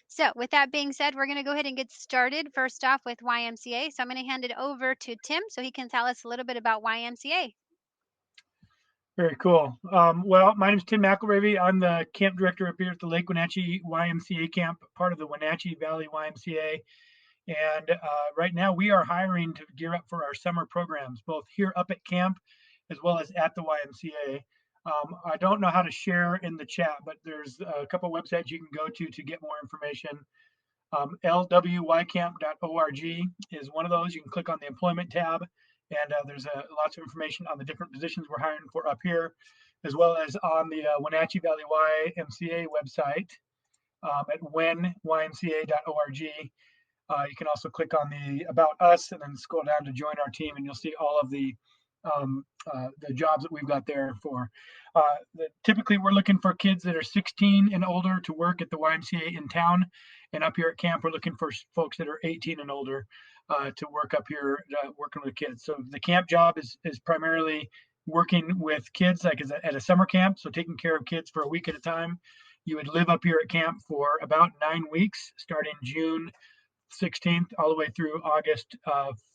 So, with that being said, we're going to go ahead and get started first off with YMCA. So, I'm going to hand it over to Tim so he can tell us a little bit about YMCA. Very cool. Well, my name is Tim McElravy. I'm the camp director up here at the Lake Wenatchee YMCA camp, part of the Wenatchee Valley YMCA. And right now we are hiring to gear up for our summer programs, both here up at camp as well as at the YMCA. I don't know how to share in the chat, but there's a couple websites you can go to get more information. lwycamp.org is one of those. You can click on the employment tab, and there's lots of information on the different positions we're hiring for up here, as well as on the Wenatchee Valley YMCA website at wenymca.org. You can also click on the About Us and then scroll down to join our team, and you'll see all of the jobs that we've got there for. Typically, we're looking for kids that are 16 and older to work at the YMCA in town. And up here at camp, we're looking for folks that are 18 and older to work up here, working with kids. So the camp job is primarily working with kids, like at a summer camp. So taking care of kids for a week at a time. You would live up here at camp for about 9 weeks, starting June 16th all the way through August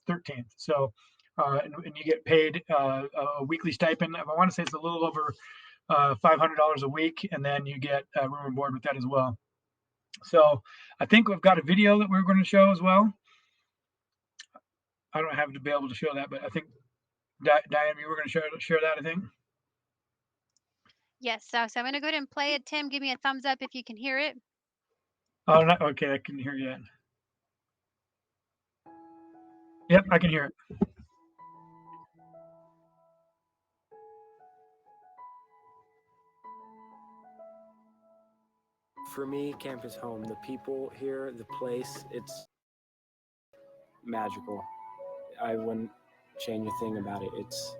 13th. So, and you get paid a weekly stipend. I want to say it's a little over $500 a week, and then you get room and board with that as well. So I think we've got a video that we're going to show as well. I don't have to be able to show that, but I think Diane, you were going to share that, I think. Yes, so I'm going to go ahead and play it. Tim, give me a thumbs up if you can hear it. Oh, no, okay, I can hear you. Yep, I can hear it. For me, camp is home. The people here, the place, it's magical. I wouldn't change a thing about it. It's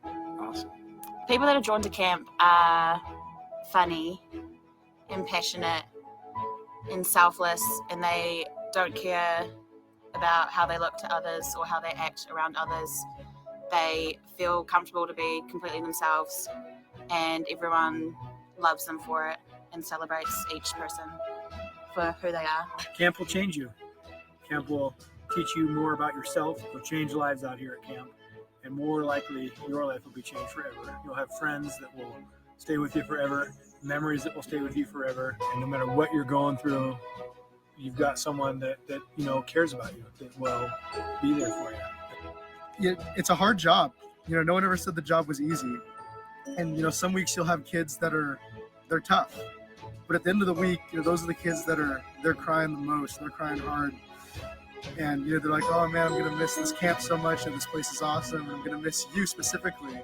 awesome. People that have joined the camp are funny and passionate and selfless, and they don't care about how they look to others or how they act around others. They feel comfortable to be completely themselves, and everyone loves them for it and celebrates each person for who they are. Camp will change you. Camp will teach you more about yourself. It will change lives out here at camp, and more likely your life will be changed forever. You'll have friends that will stay with you forever, memories that will stay with you forever, and no matter what you're going through, you've got someone that cares about you, that will be there for you. It's a hard job. No one ever said the job was easy. And some weeks you'll have kids that they're tough. But at the end of the week, those are the kids they're crying the most. They're crying hard. And they're like, oh man, I'm gonna miss this camp so much, and this place is awesome, and I'm gonna miss you specifically.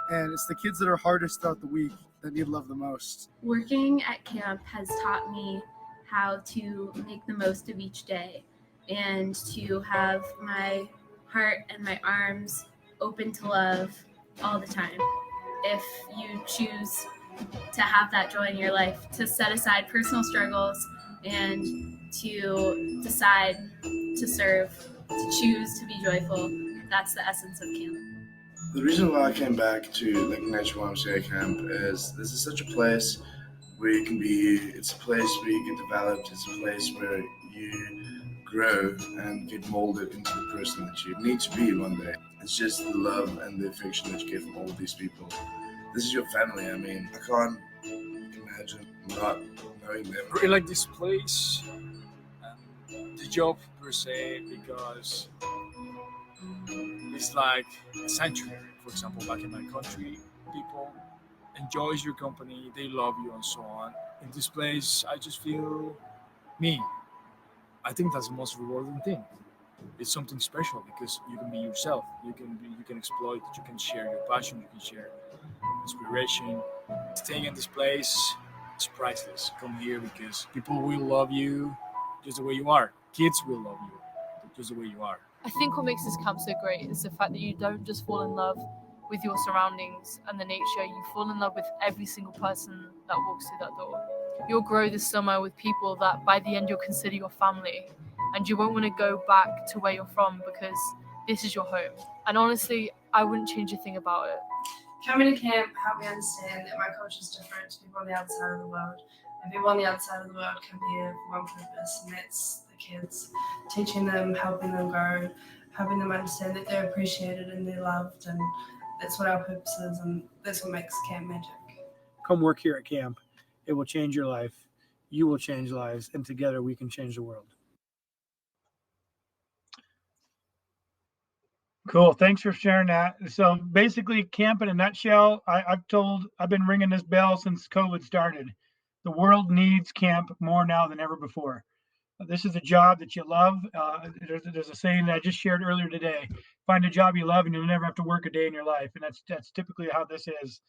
And it's the kids that are hardest throughout the week that need love the most. Working at camp has taught me how to make the most of each day and to have my heart and my arms open to love all the time. If you choose to have that joy in your life, to set aside personal struggles and to decide to serve, to choose to be joyful, that's the essence of camp. The reason why I came back to Lake Wenatchee YMCA camp is this is such a place where you can be, it's a place where you get developed, it's a place where you grow and get molded into the person that you need to be one day. It's just the love and the affection that you get from all of these people. This is your family. I mean, I can't imagine not knowing them. I really like this place, the job per se, because it's like a sanctuary. For example, back in my country, people enjoys your company, they love you, and so on. In this place, I just feel me. I think that's the most rewarding thing. It's something special because you can be yourself. You can exploit. You can share your passion. You can share inspiration. Staying in this place is priceless. Come here because people will love you just the way you are. Kids will love you just the way you are. I think what makes this camp so great is the fact that you don't just fall in love with your surroundings and the nature. You fall in love with every single person that walks through that door. You'll grow this summer with people that by the end you'll consider your family, and you won't want to go back to where you're from because this is your home. And honestly, I wouldn't change a thing about it. Coming to camp helped me understand that my culture is different to people on the outside of the world. and people on the outside of the world come here for one purpose, and that's the kids, teaching them, helping them grow, helping them understand that they're appreciated and they're loved, and that's what our purpose is, and that's what makes camp magic. Come work here at camp. It will change your life. You will change lives, and together we can change the world. Cool. Thanks for sharing that. So basically, camp in a nutshell, I've been ringing this bell since COVID started. The world needs camp more now than ever before. This is a job that you love. There's a saying that I just shared earlier today: find a job you love, and you'll never have to work a day in your life. And that's typically how this is.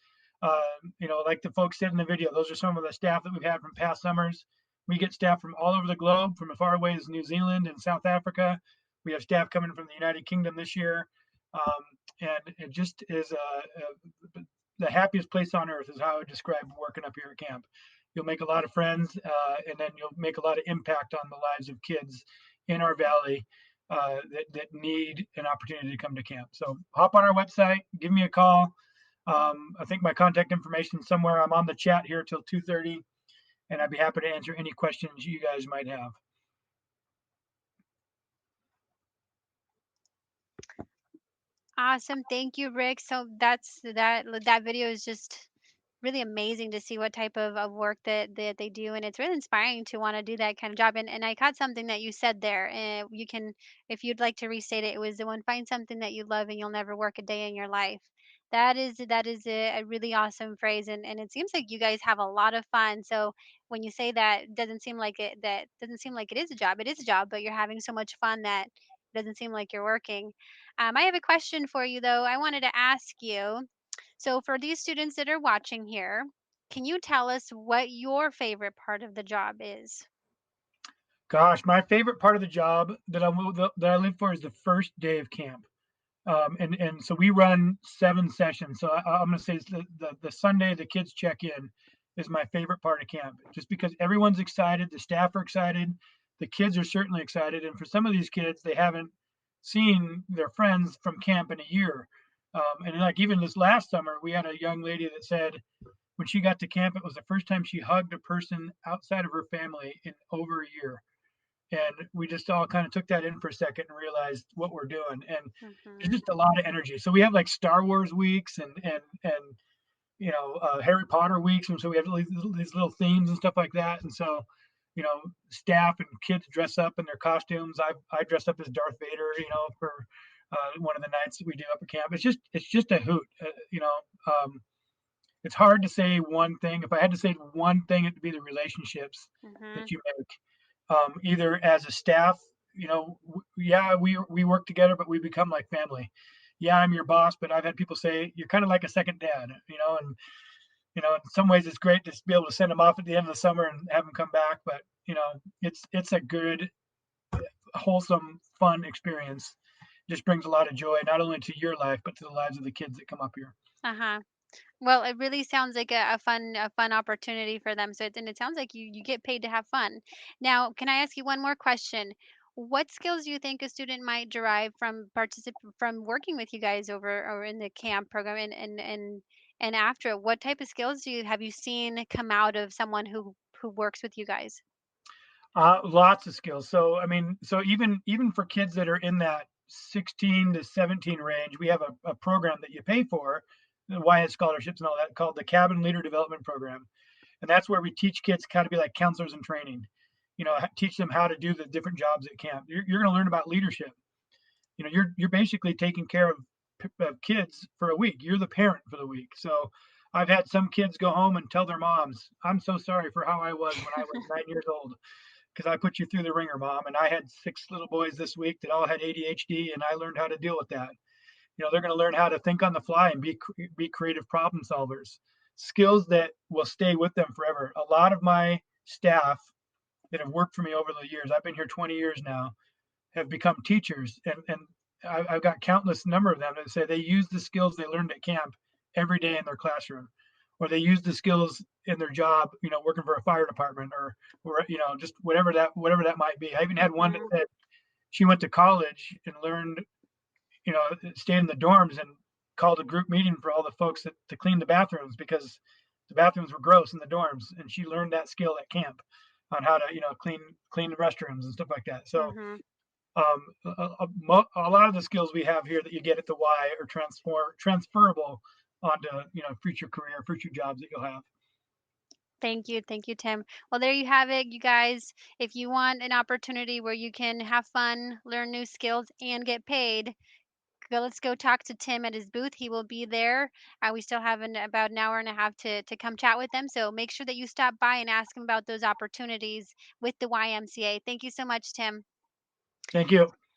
Like the folks said in the video, those are some of the staff that we've had from past summers. We get staff from all over the globe, from as far away as New Zealand and South Africa. We have staff coming from the United Kingdom this year. And it just is the happiest place on earth is how I would describe working up here at camp. You'll make a lot of friends, and then you'll make a lot of impact on the lives of kids in our valley that need an opportunity to come to camp. So hop on our website, give me a call. I think my contact information is somewhere. I'm on the chat here till 2:30, and I'd be happy to answer any questions you guys might have. Awesome. Thank you, Rick. So that video is just really amazing to see what type of work that they do, and it's really inspiring to want to do that kind of job. And I caught something that you said there, and you can, if you'd like to restate it, it was the one: find something that you love and you'll never work a day in your life. That is a really awesome phrase, and it seems like you guys have a lot of fun. So when you say that, it doesn't seem like it is a job. It is a job, but you're having so much fun that it doesn't seem like you're working. I have a question for you, though. I wanted to ask you, so for these students that are watching here, can you tell us what your favorite part of the job is? Gosh, my favorite part of the job that I live for is the first day of camp. And so we run 7 sessions. So I'm going to say it's the Sunday the kids check in is my favorite part of camp, just because everyone's excited, the staff are excited, the kids are certainly excited, and for some of these kids, they haven't seen their friends from camp in a year. And like even this last summer, we had a young lady that said when she got to camp, it was the first time she hugged a person outside of her family in over a year. And we just all kind of took that in for a second and realized what we're doing. And there's Hmm. just a lot of energy. So we have like Star Wars weeks and Harry Potter weeks, and so we have these little themes and stuff like that. And so staff and kids dress up in their costumes. I dress up as Darth Vader, for one of the nights that we do up at camp. It's just a hoot. It's hard to say one thing. If I had to say one thing, it'd be the relationships Hmm. that you make, either as a staff. Yeah, we work together, but we become like family. Yeah, I'm your boss, but I've had people say you're kind of like a second dad. And in some ways it's great to be able to send them off at the end of the summer and have them come back. But it's a good, wholesome, fun experience. Just brings a lot of joy, not only to your life, but to the lives of the kids that come up here. Uh-huh. Well, it really sounds like a fun opportunity for them. So and it sounds like you get paid to have fun. Now, can I ask you one more question? What skills do you think a student might derive from working with you guys over or in the camp program and after it? What type of skills have you seen come out of someone who works with you guys? Lots of skills. So I mean, so even for kids that are in that 16 to 17 range, we have a program that you pay for, the YS scholarships and all that, called the Cabin Leader Development Program, and that's where we teach kids how to be like counselors in training. Teach them how to do the different jobs at camp. You're going to learn about leadership. You're basically taking care of kids for a week. You're the parent for the week. So I've had some kids go home and tell their moms, "I'm so sorry for how I was when I was 9 years old, because I put you through the ringer, mom. And I had 6 little boys this week that all had ADHD, and I learned how to deal with that." They're going to learn how to think on the fly and be creative problem solvers, skills that will stay with them forever. A lot of my staff that have worked for me over the years, I've been here 20 years now, have become teachers. And I've got countless number of them that say they use the skills they learned at camp every day in their classroom, or they use the skills in their job, working for a fire department or just whatever that might be. I even had one that Hmm. said she went to college and learned, stayed in the dorms and called a group meeting for all the folks to clean the bathrooms, because the bathrooms were gross in the dorms, and she learned that skill at camp on how to clean the restrooms and stuff like that. So Mhm. a lot of the skills we have here that you get at the Y are transferable onto future jobs that you'll have. Thank you, Tim. Well, there you have it, you guys. If you want an opportunity where you can have fun, learn new skills, and get paid, let's go talk to Tim at his booth. He will be there. We still have about an hour and a half to come chat with him. So make sure that you stop by and ask him about those opportunities with the YMCA. Thank you so much, Tim. Thank you.